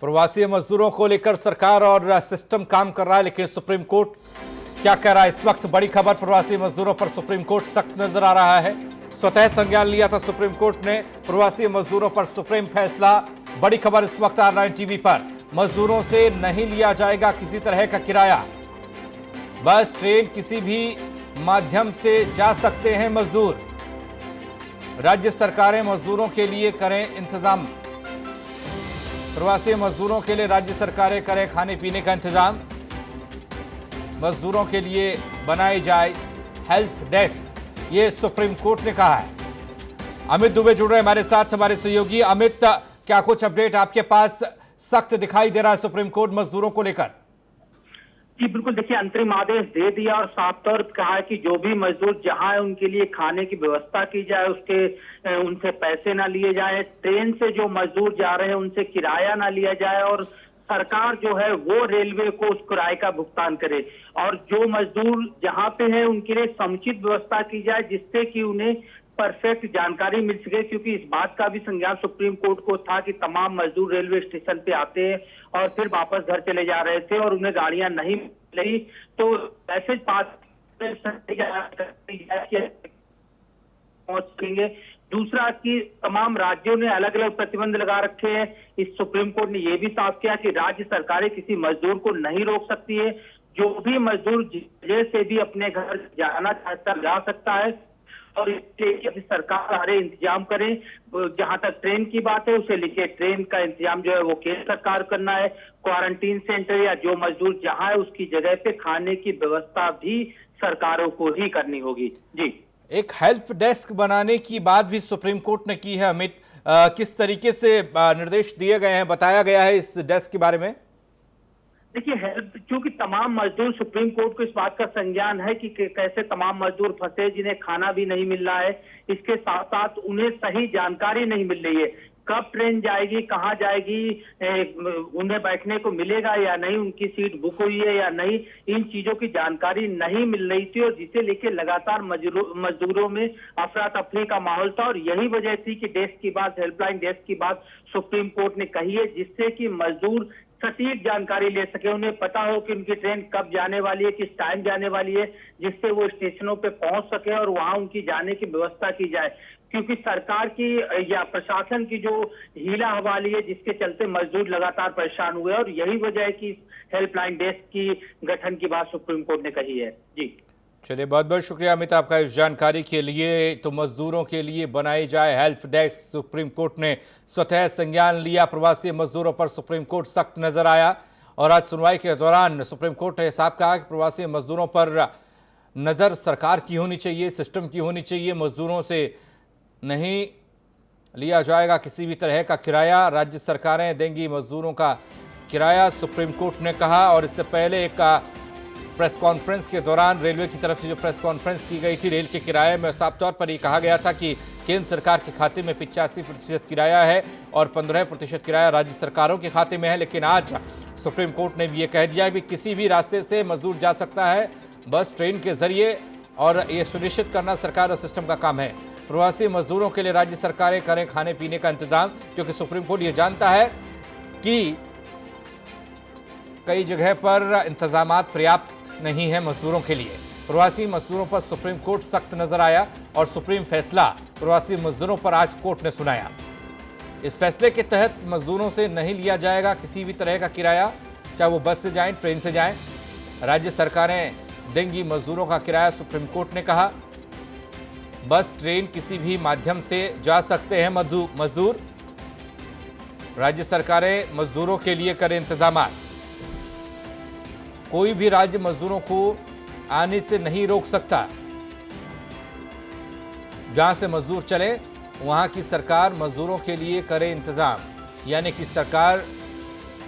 प्रवासी मजदूरों को लेकर सरकार और सिस्टम काम कर रहा है, लेकिन सुप्रीम कोर्ट क्या कह रहा है इस वक्त? बड़ी खबर, प्रवासी मजदूरों पर सुप्रीम कोर्ट सख्त नजर आ रहा है। स्वतः संज्ञान लिया था सुप्रीम कोर्ट ने प्रवासी मजदूरों पर सुप्रीम फैसला। बड़ी खबर इस वक्त R9 टीवी पर। मजदूरों से नहीं लिया जाएगा किसी तरह का किराया। बस ट्रेन किसी भी माध्यम से जा सकते हैं मजदूर। राज्य सरकारें मजदूरों के लिए करें इंतजाम। प्रवासी मजदूरों के लिए राज्य सरकारें करें खाने पीने का इंतजाम। मजदूरों के लिए बनाई जाए हेल्प डेस्क, ये सुप्रीम कोर्ट ने कहा है। अमित दुबे जुड़ रहे हमारे साथ, हमारे सहयोगी। अमित, क्या कुछ अपडेट आपके पास सख्त दिखाई दे रहा है सुप्रीम कोर्ट मजदूरों को लेकर? जी बिल्कुल, देखिए अंतरिम आदेश दे दिया और साफ तौर पर कहा है कि जो भी मजदूर जहां है उनके लिए खाने की व्यवस्था की जाए, उनसे पैसे ना लिए जाए। ट्रेन से जो मजदूर जा रहे हैं उनसे किराया ना लिया जाए और सरकार जो है वो रेलवे को उस किराए का भुगतान करे। और जो मजदूर जहां पे है उनके लिए समुचित व्यवस्था की जाए जिससे कि उन्हें परफेक्ट जानकारी मिल सके, क्योंकि इस बात का भी संज्ञान सुप्रीम कोर्ट को था कि तमाम मजदूर रेलवे स्टेशन पे आते हैं और फिर वापस घर चले जा रहे थे और उन्हें गाड़ियां नहीं मिली, तो मैसेज पास पहुंच सकेंगे। दूसरा कि तमाम राज्यों ने अलग अलग प्रतिबंध लगा रखे हैं। इस सुप्रीम कोर्ट ने यह भी साफ किया कि राज्य सरकारें किसी मजदूर को नहीं रोक सकती है। जो भी मजदूर जिस वजह से भी अपने घर जाना चाहता है जा सकता है और इसके लिए सरकार सारे इंतजाम करें। जहां तक ट्रेन की बात है उसे लिखे, ट्रेन का इंतजाम जो है वो केंद्र सरकार करना है। क्वारंटीन सेंटर या जो मजदूर जहां है उसकी जगह पे खाने की व्यवस्था भी सरकारों को ही करनी होगी। जी, एक हेल्प डेस्क बनाने की बात भी सुप्रीम कोर्ट ने की है। अमित, किस तरीके से निर्देश दिए गए हैं, बताया गया है इस डेस्क के बारे में? देखिए हेल्प, क्योंकि तमाम मजदूर, सुप्रीम कोर्ट को इस बात का संज्ञान है कि कैसे तमाम मजदूर फंसे जिन्हें खाना भी नहीं मिल रहा है। इसके साथ साथ उन्हें सही जानकारी नहीं मिल रही है, कब ट्रेन जाएगी, कहाँ जाएगी, उन्हें बैठने को मिलेगा या नहीं, उनकी सीट बुक हुई है या नहीं, इन चीजों की जानकारी नहीं मिल रही थी और जिसे लेकर लगातार मजदूरों में अफरा तफरी का माहौल था। और यही वजह थी कि डेस्क की बात, हेल्पलाइन डेस्क की बात सुप्रीम कोर्ट ने कही है, जिससे कि मजदूर सटीक जानकारी ले सके, उन्हें पता हो कि उनकी ट्रेन कब जाने वाली है, किस टाइम जाने वाली है, जिससे वो स्टेशनों पे पहुंच सके और वहां उनकी जाने की व्यवस्था की जाए। क्योंकि सरकार की या प्रशासन की जो हीला हवाली है जिसके चलते मजदूर लगातार परेशान हुए और यही वजह है कि हेल्पलाइन डेस्क की गठन की बात सुप्रीम कोर्ट ने कही है। जी चलिए, बहुत बहुत शुक्रिया अमित आपका इस जानकारी के लिए। तो मजदूरों के लिए बनाई जाए हेल्प डेस्क, सुप्रीम कोर्ट ने स्वतः संज्ञान लिया। प्रवासी मजदूरों पर सुप्रीम कोर्ट सख्त नजर आया और आज सुनवाई के दौरान सुप्रीम कोर्ट ने साफ कहा कि प्रवासी मजदूरों पर नजर सरकार की होनी चाहिए, सिस्टम की होनी चाहिए। मजदूरों से नहीं लिया जाएगा किसी भी तरह का किराया, राज्य सरकारें देंगी मजदूरों का किराया, सुप्रीम कोर्ट ने कहा। और इससे पहले एक प्रेस कॉन्फ्रेंस के दौरान रेलवे की तरफ से जो प्रेस कॉन्फ्रेंस की गई थी, रेल के किराए में साफ तौर पर ये कहा गया था कि केंद्र सरकार के खाते में 85% किराया है और 15% किराया राज्य सरकारों के खाते में है। लेकिन आज सुप्रीम कोर्ट ने भी ये कह दिया है कि किसी भी रास्ते से मजदूर जा सकता है, बस ट्रेन के जरिए, और ये सुनिश्चित करना सरकार और सिस्टम का काम है। प्रवासी मजदूरों के लिए राज्य सरकारें करें खाने पीने का इंतजाम, क्योंकि सुप्रीम कोर्ट ये जानता है कि कई जगह पर इंतजामात पर्याप्त नहीं है मजदूरों के लिए। प्रवासी मजदूरों पर सुप्रीम कोर्ट सख्त नजर आया और सुप्रीम फैसला प्रवासी मजदूरों पर आज कोर्ट ने सुनाया। इस फैसले के तहत मजदूरों से नहीं लिया जाएगा किसी भी तरह का किराया, चाहे वो बस से जाएं, ट्रेन से जाएं। राज्य सरकारें देंगी मजदूरों का किराया, सुप्रीम कोर्ट ने कहा। बस ट्रेन किसी भी माध्यम से जा सकते हैं मजदूर। राज्य सरकारें मजदूरों के लिए करें इंतजाम। कोई भी राज्य मजदूरों को आने से नहीं रोक सकता। जहां से मजदूर चले वहां की सरकार मजदूरों के लिए करे इंतजाम, यानी कि सरकार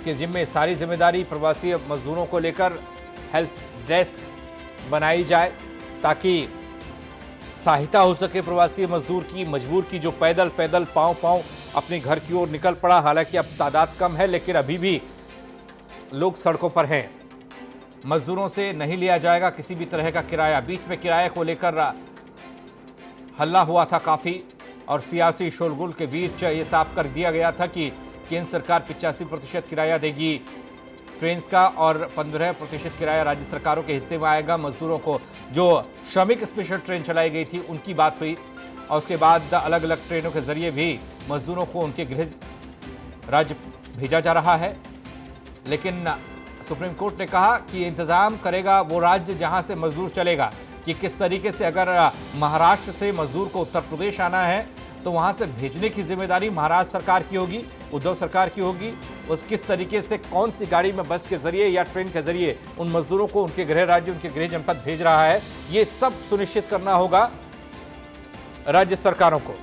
के जिम्मे सारी जिम्मेदारी प्रवासी मजदूरों को लेकर हेल्प डेस्क बनाई जाए ताकि सहायता हो सके प्रवासी मजदूर की, मजबूर की, जो पैदल पांव अपने घर की ओर निकल पड़ा। हालांकि अब तादाद कम है लेकिन अभी भी लोग सड़कों पर हैं। मजदूरों से नहीं लिया जाएगा किसी भी तरह का किराया। बीच में किराए को लेकर हल्ला हुआ था काफ़ी और सियासी शोरगुल के बीच ये साफ कर दिया गया था कि केंद्र सरकार 85% किराया देगी ट्रेन का और 15% किराया राज्य सरकारों के हिस्से में आएगा। मजदूरों को जो श्रमिक स्पेशल ट्रेन चलाई गई थी उनकी बात हुई और उसके बाद अलग अलग ट्रेनों के जरिए भी मजदूरों को उनके गृह राज्य भेजा जा रहा है। लेकिन सुप्रीम कोर्ट ने कहा कि इंतजाम करेगा वो राज्य जहां से मजदूर चलेगा, कि किस तरीके से अगर महाराष्ट्र से मजदूर को उत्तर प्रदेश आना है तो वहां से भेजने की जिम्मेदारी महाराष्ट्र सरकार की होगी, उद्धव सरकार की होगी। उस किस तरीके से कौन सी गाड़ी में बस के जरिए या ट्रेन के जरिए उन मजदूरों को उनके गृह राज्य, उनके गृह जनपद भेज रहा है, ये सब सुनिश्चित करना होगा राज्य सरकारों को।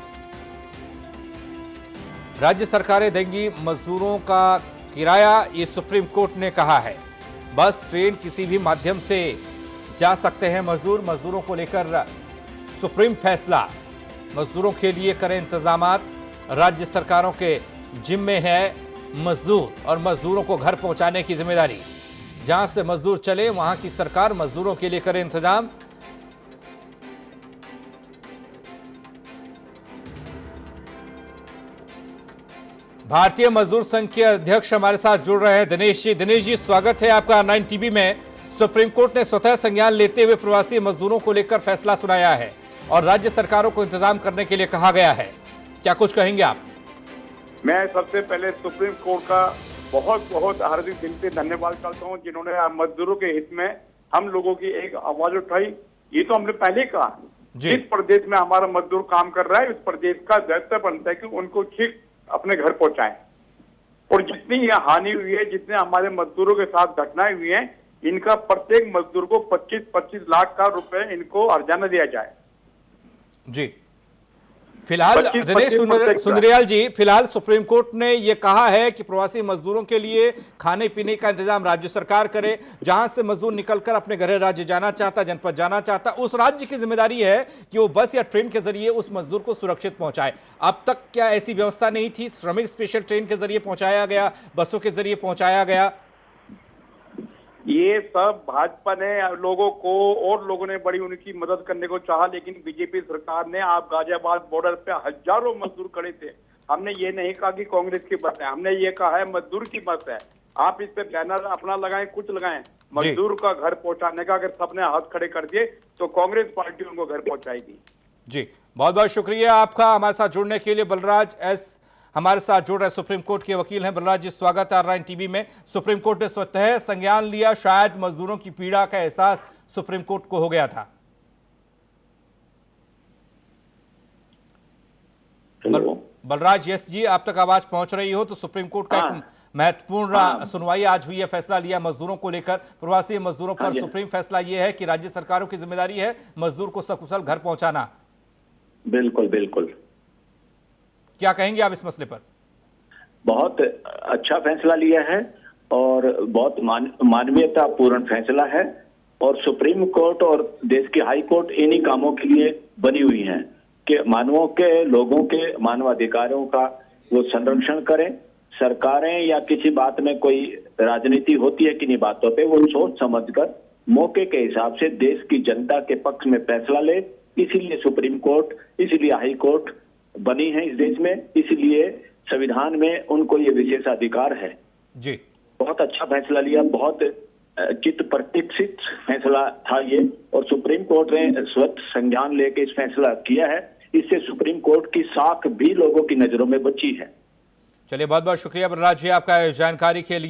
राज्य सरकारें देंगी मजदूरों का किराया, ये सुप्रीम कोर्ट ने कहा है। बस ट्रेन किसी भी माध्यम से जा सकते हैं मजदूर। मजदूरों को लेकर सुप्रीम फैसला, मजदूरों के लिए करें इंतजामात। राज्य सरकारों के जिम्मे है मजदूर और मजदूरों को घर पहुंचाने की जिम्मेदारी। जहां से मजदूर चले वहां की सरकार मजदूरों के लिए करे इंतजाम। भारतीय मजदूर संघ के अध्यक्ष हमारे साथ जुड़ रहे हैं दिनेश जी। दिनेश जी, स्वागत है आपका 9 टीवी में। सुप्रीम कोर्ट ने स्वतः संज्ञान लेते हुए प्रवासी मजदूरों को लेकर फैसला सुनाया है और राज्य सरकारों को इंतजाम करने के लिए कहा गया है। क्या कुछ कहेंगे आप? मैं सबसे पहले सुप्रीम कोर्ट का बहुत बहुत हार्दिक दिल से धन्यवाद करता हूं, जिन्होंने मजदूरों के हित में हम लोगों की एक आवाज उठाई। ये तो हमने पहले कहा, जिस प्रदेश में हमारा मजदूर काम कर रहा है उस प्रदेश का दायित्व बनता है कि उनको ठीक अपने घर पहुंचाएं। और जितनी यह हानि हुई है, जितने हमारे मजदूरों के साथ घटनाएं हुई हैं, इनका प्रत्येक मजदूर को 25-25 लाख का रुपए इनको हर्जाना दिया जाए। जी, फिलहाल दिनेश सुंदरियाल जी, फिलहाल सुप्रीम कोर्ट ने यह कहा है कि प्रवासी मजदूरों के लिए खाने पीने का इंतजाम राज्य सरकार करे। जहां से मजदूर निकलकर अपने गृह राज्य जाना चाहता, जनपद जाना चाहता, उस राज्य की जिम्मेदारी है कि वो बस या ट्रेन के जरिए उस मजदूर को सुरक्षित पहुंचाए। अब तक क्या ऐसी व्यवस्था नहीं थी? श्रमिक स्पेशल ट्रेन के जरिए पहुंचाया गया, बसों के जरिए पहुंचाया गया। ये सब भाजपा ने लोगों को और लोगों ने बड़ी उनकी मदद करने को चाहा, लेकिन बीजेपी सरकार ने, आप गाजियाबाद बॉर्डर पे हजारों मजदूर खड़े थे। हमने ये नहीं कहा कि कांग्रेस की बस है, हमने ये कहा है मजदूर की बस है। आप इस पे बैनर अपना लगाएं, कुछ लगाएं, मजदूर का घर पहुंचाने का। अगर सबने हाथ खड़े कर दिए तो कांग्रेस पार्टी उनको घर पहुंचाएगी। जी, बहुत बहुत शुक्रिया आपका हमारे साथ जुड़ने के लिए। बलराज एस हमारे साथ जुड़ रहे सुप्रीम कोर्ट के वकील हैं। बलराज जी, स्वागत है R9 टीवी में। सुप्रीम कोर्ट ने स्वतः संज्ञान लिया, शायद मजदूरों की पीड़ा का एहसास सुप्रीम कोर्ट को हो गया था। बलराज, यस जी, आप तक आवाज पहुंच रही हो तो सुप्रीम कोर्ट का एक महत्वपूर्ण सुनवाई आज हुई है, फैसला लिया मजदूरों को लेकर, प्रवासी मजदूरों पर। सुप्रीम फैसला यह है कि राज्य सरकारों की जिम्मेदारी है मजदूर को सकुशल घर पहुंचाना। बिल्कुल बिल्कुल। क्या कहेंगे आप इस मसले पर? बहुत अच्छा फैसला लिया है और बहुत मानवीयता पूर्ण फैसला है। और सुप्रीम कोर्ट और देश की हाई कोर्ट इन्हीं कामों के लिए बनी हुई है कि मानवों के, लोगों के मानवाधिकारों का वो संरक्षण करें। सरकारें या किसी बात में कोई राजनीति होती है किन्हीं बातों पे, वो सोच समझकर मौके के हिसाब से देश की जनता के पक्ष में फैसला ले। इसीलिए सुप्रीम कोर्ट, इसीलिए हाई कोर्ट बनी है इस देश में, इसलिए संविधान में उनको ये विशेषाधिकार है। जी, बहुत अच्छा फैसला लिया, बहुत चित्त प्रतीक्षित फैसला था ये, और सुप्रीम कोर्ट ने स्वतः संज्ञान लेके इस फैसला किया है। इससे सुप्रीम कोर्ट की साख भी लोगों की नजरों में बची है। चलिए, बहुत बहुत शुक्रिया बलराज जी आपका जानकारी के लिए।